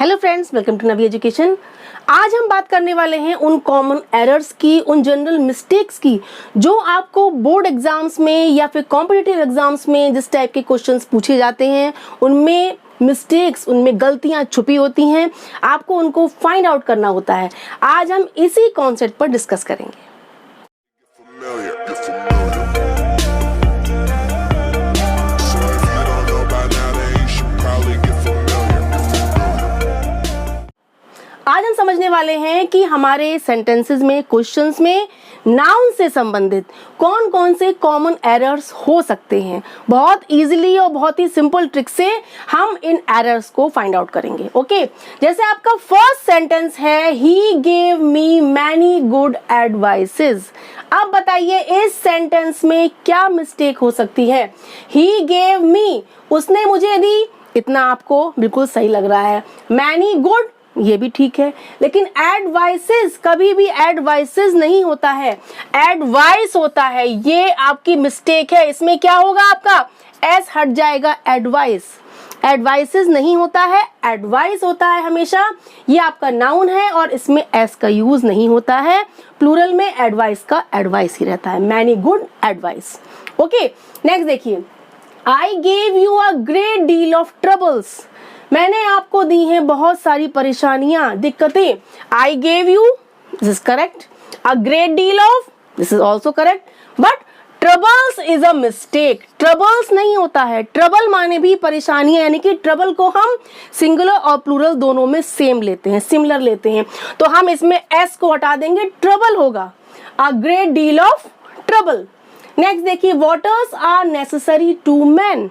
Hello friends, welcome to Navi education. आज हम बात करने वाले हैं उन कॉमन एरर्स की, उन जनरल मिस्टेक्स की जो आपको बोर्ड एग्जाम्स में या फिर कॉम्पिटिटिव एग्जाम्स में जिस टाइप के क्वेश्चंस पूछे जाते हैं उनमें मिस्टेक्स, उनमें गलतियां छुपी होती हैं। आपको उनको फाइंड आउट करना होता है। आज हम इसी कॉन्सेप्ट पर डिस्कस करेंगे। आज हम समझने वाले हैं कि हमारे सेंटेंसेस में, क्वेश्चंस में नाउन से संबंधित कौन कौन से कॉमन एरर्स हो सकते हैं। बहुत इजीली और बहुत ही सिंपल ट्रिक से हम इन एरर्स को फाइंड आउट करेंगे। ओके, जैसे आपका फर्स्ट सेंटेंस है, he gave me many good advices. अब बताइए इस सेंटेंस में क्या मिस्टेक हो सकती है। ही गेव मी, उसने मुझे दी, इतना आपको बिल्कुल सही लग रहा है। मैनी गुड, ये भी ठीक है, लेकिन एडवाइसेस, कभी भी एडवाइसेस नहीं होता है, एडवाइस होता है। ये आपकी मिस्टेक है। इसमें क्या होगा, आपका एस हट जाएगा, एडवाइस। एडवाइसेस नहीं होता है, एडवाइस होता है हमेशा। ये आपका नाउन है और इसमें एस का यूज नहीं होता है। प्लूरल में एडवाइस का एडवाइस ही रहता है, many good advice. Okay, next देखिए, I gave you a great deal of troubles. मैंने आपको दी हैं बहुत सारी परेशानियां, दिक्कतें। I gave you, this is correct. A great deal of, this is also correct. But troubles is a mistake. Troubles नहीं होता है। ट्रबल माने भी परेशानियां, यानी कि ट्रबल को हम सिंगुलर और प्लूरल दोनों में सेम लेते हैं, सिमिलर लेते हैं। तो हम इसमें एस को हटा देंगे, ट्रबल होगा। A great deal of trouble. Next देखिए, waters are necessary to man.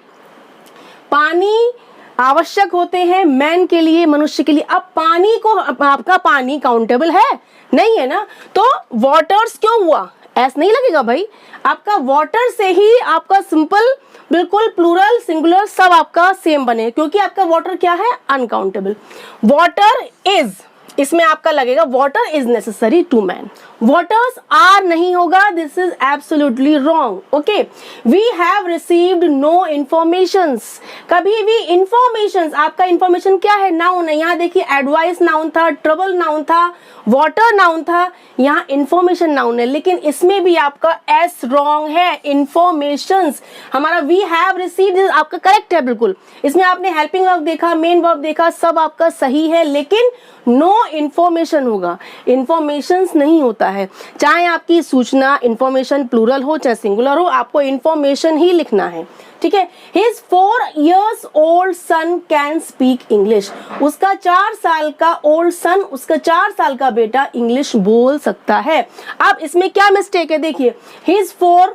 पानी आवश्यक होते हैं मैन के लिए, मनुष्य के लिए। अब पानी को, आपका पानी काउंटेबल है नहीं है ना, तो वाटर्स क्यों हुआ, एस नहीं लगेगा भाई। आपका वाटर से ही आपका सिंपल, बिल्कुल प्लूरल सिंगुलर सब आपका सेम बने, क्योंकि आपका वाटर क्या है, अनकाउंटेबल। वाटर इज, इसमें आपका लगेगा water is necessary to man. Waters are नहीं होगा, this is absolutely wrong. Okay, we have received no informations. कभी भी इन्फॉर्मेशंस, आपका इन्फॉर्मेशन क्या है, नाउन है। यहाँ देखिए, एडवाइस नाउन था, ट्रबल नाउन था, वाटर नाउन था, यहाँ इन्फॉर्मेशन नाउन है, लेकिन इसमें भी आपका एस रॉन्ग है। इन्फॉर्मेशंस, हमारा वी हैव रिसीव्ड आपका करेक्ट है बिल्कुल। इसमें आपने हेल्पिंग वर्ब देखा, मेन वर्ब देखा, सब आपका सही है, लेकिन नो इन्फॉर्मेशन होगा। इन्फॉर्मेशंस नहीं होता है। चाहे आपकी सूचना, इन्फॉर्मेशन प्लूरल हो चाहे सिंगुलर हो, आपको इन्फॉर्मेशन ही लिखना है। ठीक है। His 4 years old son can speak English. उसका 4 साल का ओल्ड सन, उसका 4 साल का बेटा इंग्लिश बोल सकता है। अब इसमें क्या मिस्टेक है, देखिए, his 4,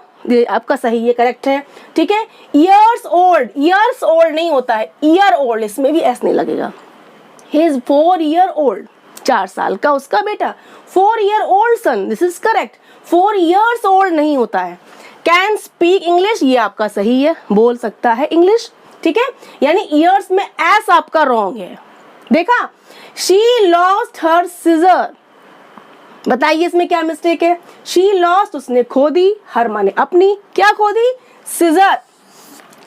आपका सही, ये करेक्ट है। ठीक है। ईयर्स ओल्ड, ईयर्स ओल्ड नहीं होता है, ईयर ओल्ड, इसमें भी एस नहीं लगेगा। His 4 year old, 4 साल का उसका बेटा। 4 year old son, this is correct. 4 years old नहीं होता है। कैन स्पीक इंग्लिश, ये आपका सही है, बोल सकता है इंग्लिश। ठीक है, यानी ईयर्स में एस आपका रॉन्ग है। देखा, शी लॉस्ट हर सिजर। बताइए इसमें क्या मिस्टेक है। शी लॉस्ट, उसने खो दी, हर माने अपनी, क्या खो दी, सिजर।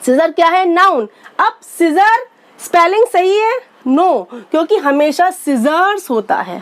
सिजर क्या है, नाउन। अब सिजर स्पेलिंग सही है, नो, क्योंकि हमेशा सिजर्स होता है।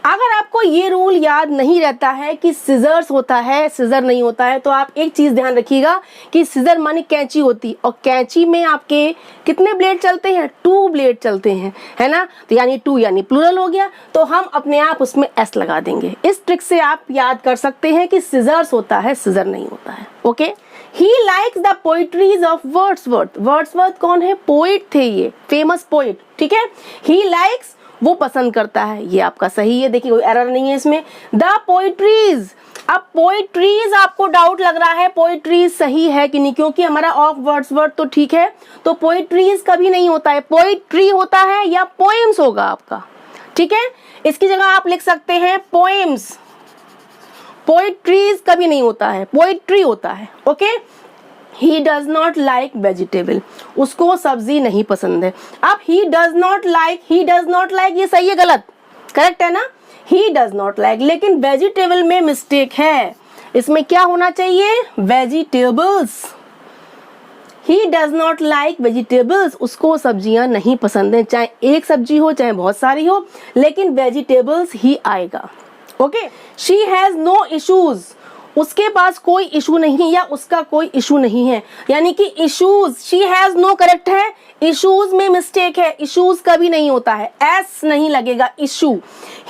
अगर आपको ये रूल याद नहीं रहता है कि सिजर्स होता है, सिजर नहीं होता है, तो आप एक चीज ध्यान रखिएगा कि सिजर माने कैंची होती, और कैंची में आपके कितने ब्लेड चलते हैं, 2 ब्लेड चलते हैं, है ना। तो यानी 2 यानी प्लूरल हो गया, तो हम अपने आप उसमें एस लगा देंगे। इस ट्रिक से आप याद कर सकते हैं कि सिजर्स होता है, सिजर नहीं होता है। Okay. He likes the poetries of Wordsworth. Wordsworth कौन है, पोइट थे, ये फेमस पोइट। ठीक है। He likes, वो पसंद करता है, ये आपका सही है। देखिए, कोई एरर नहीं है इसमें। The poetries, अब पोइट्रीज आपको डाउट लग रहा है, पोइट्रीज सही है कि नहीं, क्योंकि हमारा ऑफ वर्ड्सवर्थ तो ठीक है, तो पोइट्रीज कभी नहीं होता है, पोइट्री होता है या पोएम्स होगा आपका। ठीक है, इसकी जगह आप लिख सकते हैं पोएम्स। पोइट्रीज कभी नहीं होता है, पोइट्री होता है। Okay. He does not like vegetable, उसको सब्जी नहीं पसंद है। अब he does not like, he does not like, ये सही है गलत, करेक्ट है ना, ही डज नॉट लाइक, लेकिन वेजिटेबल में मिस्टेक है। इसमें क्या होना चाहिए, vegetables. He does not like vegetables, उसको सब्जियां नहीं पसंद है, चाहे एक सब्जी हो चाहे बहुत सारी हो, लेकिन वेजिटेबल्स ही आएगा। Okay, she has no issues, उसके पास कोई इशू नहीं या उसका कोई इशू नहीं है, यानी कि issues, she has no correct है, इश्यूज में मिस्टेक है, इश्यूज कभी नहीं होता है, एस नहीं लगेगा, issue.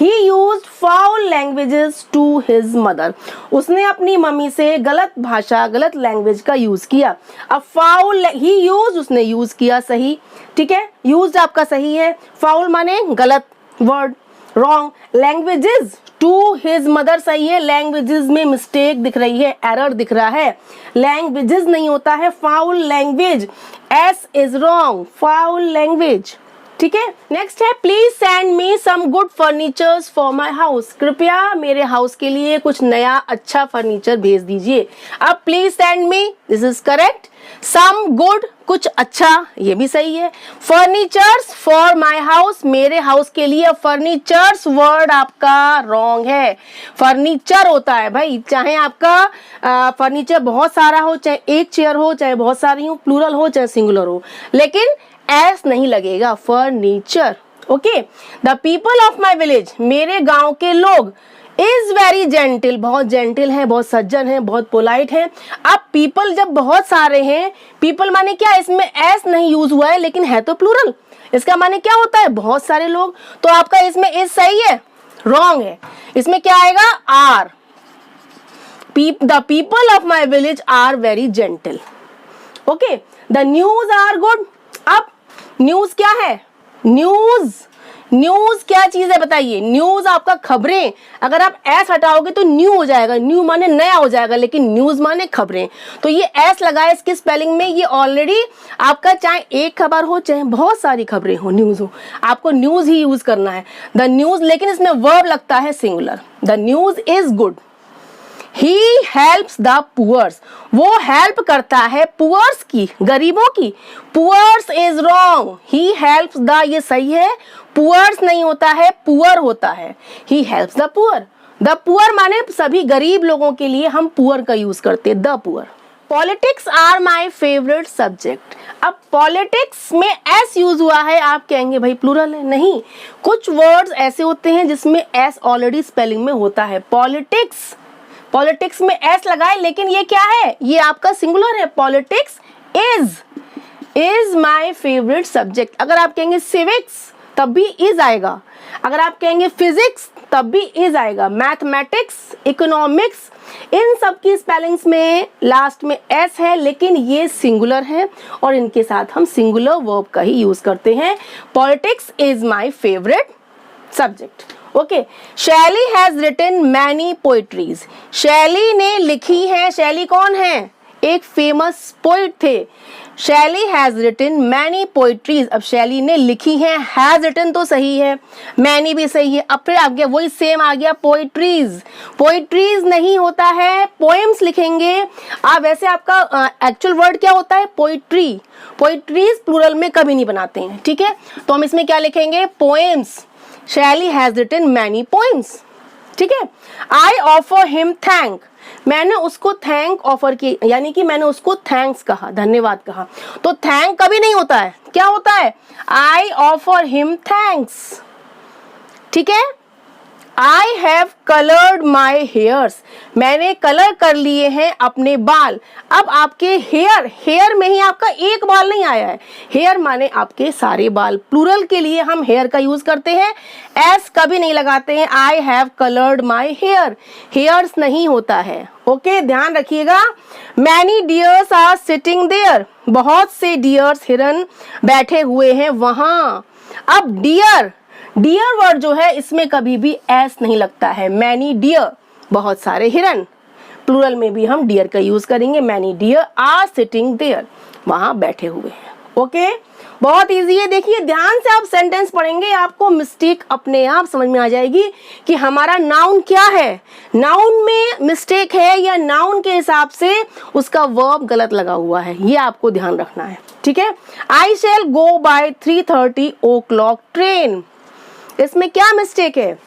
He used foul languages to his mother, उसने अपनी मम्मी से गलत भाषा गलत लैंग्वेज का यूज किया। अब फाउल, ही यूज, उसने यूज किया, सही, ठीक है, यूज्ड आपका सही है, फाउल माने गलत word, wrong, languages to his mother सही है, लैंग्वेजेस में मिस्टेक दिख रही है, एरर दिख रहा है, लैंग्वेजेस नहीं होता है, foul language, S is wrong, foul language, ठीक है। नेक्स्ट है please send me some good furnitures for my house, कृपया मेरे हाउस के लिए कुछ नया अच्छा फर्नीचर भेज दीजिए। अब please send me, this is correct, some good कुछ अच्छा, ये भी सही है, फर्नीचर्स फॉर माई हाउस मेरे हाउस के लिए, फर्नीचर्स वर्ड आपका रॉन्ग है, फर्नीचर होता है भाई, चाहे आपका फर्नीचर बहुत सारा हो, चाहे एक चेयर हो, चाहे बहुत सारी हो, प्लूरल हो चाहे सिंगुलर हो, लेकिन एस नहीं लगेगा, furniture. Okay, the people of my village, मेरे गांव के लोग, इज वेरी जेंटिल, बहुत जेंटिल है, बहुत सज्जन है, बहुत पोलाइट है। अब पीपल जब बहुत सारे हैं, पीपल माने क्या, इसमें एस नहीं यूज हुआ है लेकिन है तो प्लूरल, इसका माने क्या होता है, बहुत सारे लोग, तो आपका इसमें इज सही है, रॉन्ग है, इसमें क्या आएगा, are, the people of my village are very gentle. Okay, the news are good, अब न्यूज क्या है, न्यूज, न्यूज क्या चीज है बताइए, न्यूज आपका खबरें, अगर आप एस हटाओगे तो न्यू हो जाएगा, न्यू माने नया हो जाएगा, लेकिन न्यूज माने खबरें, तो ये एस लगा है इसकी स्पेलिंग में, ये ऑलरेडी आपका चाहे एक खबर हो चाहे बहुत सारी खबरें हो, न्यूज हो, आपको न्यूज ही यूज करना है, द न्यूज, लेकिन इसमें वर्ब लगता है singular, the news is good. He helps the poors, वो हेल्प करता है पुअर्स की, गरीबों की, poors is wrong, he helps the, ये सही है, पुअर्स नहीं होता है, पुअर होता है, he helps the poor, the poor माने सभी गरीब लोगों के लिए हम पुअर का यूज करते हैं, the poor। Politics are my favourite subject, अब पॉलिटिक्स में एस यूज हुआ है, आप कहेंगे भाई प्लूरल है, नहीं, कुछ वर्ड्स ऐसे होते हैं जिसमें एस ऑलरेडी स्पेलिंग में होता है, पॉलिटिक्स, पॉलिटिक्स में एस लगाए, लेकिन ये क्या है, ये आपका सिंगुलर है, politics is my favourite subject. अगर आप कहेंगे सिविक्स तब भी इज आएगा, अगर आप कहेंगे फिजिक्स तब भी इज आएगा, मैथमेटिक्स, इकोनॉमिक्स, इन सब की स्पेलिंग्स में लास्ट में एस है, लेकिन ये सिंगुलर है और इनके साथ हम सिंगुलर वर्ब का ही यूज करते हैं, politics is my favourite subject. Okay, शैली हैज रिटन मैनी पोइट्रीज, शैली ने लिखी है, शैली कौन है, एक फेमस पोइट थे, शैली हैज रिटन मैनी पोइट्रीज, अब शैली ने लिखी है, हैज रिटन तो सही है, मैनी भी सही है, अब फिर आ गया वही सेम आ गया पोइट्रीज, पोइट्रीज नहीं होता है, पोएम्स लिखेंगे आप, वैसे आपका एक्चुअल वर्ड क्या होता है, पोइट्री, पोइट्रीज प्लूरल में कभी नहीं बनाते हैं, ठीक है, तो हम इसमें क्या लिखेंगे, पोएम्स, शैली हैज रिटन मैनी पोएम्स, ठीक है। आई ऑफर हिम थैंक, मैंने उसको थैंक ऑफर की, यानी कि मैंने उसको थैंक्स कहा, धन्यवाद कहा, तो थैंक कभी नहीं होता है, क्या होता है, आई ऑफर हिम थैंक्स, ठीक है। आई हैव कलर्ड माई हेयर्स, मैंने कलर कर लिए हैं अपने बाल, अब आपके हेयर, हेयर में ही आपका एक बाल नहीं आया है, हेयर माने आपके सारे बाल, प्लूरल के लिए हम हेयर का यूज करते हैं, एस कभी नहीं लगाते हैं, I have coloured my hair, hairs नहीं होता है, ओके, ध्यान रखिएगा। Many deers are sitting there, बहुत से डियर्स, हिरन बैठे हुए हैं वहां, अब डियर, डियर वर्ड जो है इसमें कभी भी एस नहीं लगता है, मैनी डियर, बहुत सारे हिरन, प्लूरल में भी हम डियर का यूज करेंगे, many deer are sitting there, वहां बैठे हुए हैं, ओके, बहुत इजी है। देखिए ध्यान से आप सेंटेंस पढ़ेंगे, आपको मिस्टेक अपने आप समझ में आ जाएगी कि हमारा नाउन क्या है, नाउन में मिस्टेक है या नाउन के हिसाब से उसका वर्ब गलत लगा हुआ है, ये आपको ध्यान रखना है, ठीक है। आई shall go by 3:30 o'clock train, इसमें क्या मिस्टेक है,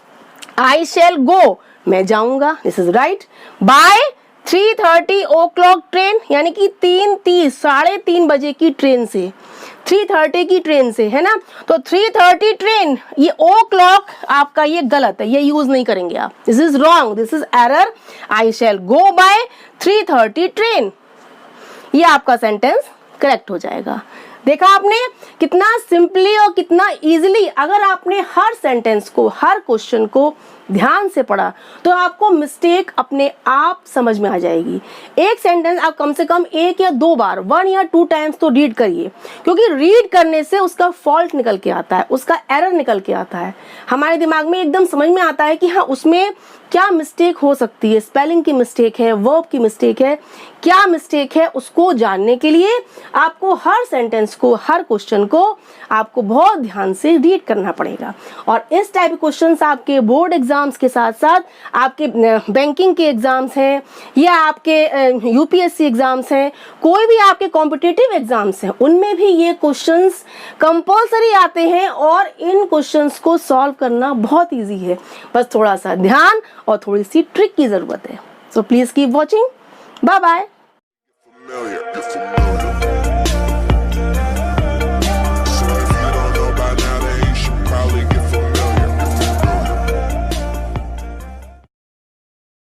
आई शैल गो, मैं जाऊंगा, this is right, by 3:30 o'clock train, यानी कि 3:30 3:30 बजे की ट्रेन से, 3:30 की ट्रेन से, है ना। तो 3:30 ट्रेन, ये ओ क्लॉक आपका ये गलत है, ये यूज नहीं करेंगे आप, this is wrong, this is error. I shall go by 3:30 train, ये आपका सेंटेंस करेक्ट हो जाएगा। देखा आपने कितना सिंपली और कितना इजीली, अगर आपने हर सेंटेंस को, हर क्वेश्चन को ध्यान से पढ़ा तो आपको मिस्टेक अपने आप समझ में आ जाएगी। एक सेंटेंस आप कम से कम 1 या 2 बार, 1 या 2 टाइम्स तो रीड करिए, क्योंकि रीड करने से उसका फॉल्ट निकल के आता है, उसका एरर निकल के आता है, हमारे दिमाग में एकदम समझ में आता है कि हाँ उसमें क्या मिस्टेक हो सकती है, स्पेलिंग की मिस्टेक है, वर्ब की मिस्टेक है, क्या मिस्टेक है, उसको जानने के लिए आपको हर सेंटेंस को, हर क्वेश्चन को आपको बहुत ध्यान से रीड करना पड़ेगा। और इस टाइप के क्वेश्चंस आपके बोर्ड एग्जाम्स के साथ साथ आपके बैंकिंग के एग्जाम्स हैं या आपके यूपीएससी एग्जाम्स हैं, कोई भी आपके कॉम्पिटिटिव एग्जाम्स हैं, उनमें भी ये क्वेश्चंस कंपल्सरी आते हैं और इन क्वेश्चंस को सॉल्व करना बहुत ईजी है, बस थोड़ा सा ध्यान और थोड़ी सी ट्रिक की जरूरत है। So please keep watching, bye bye.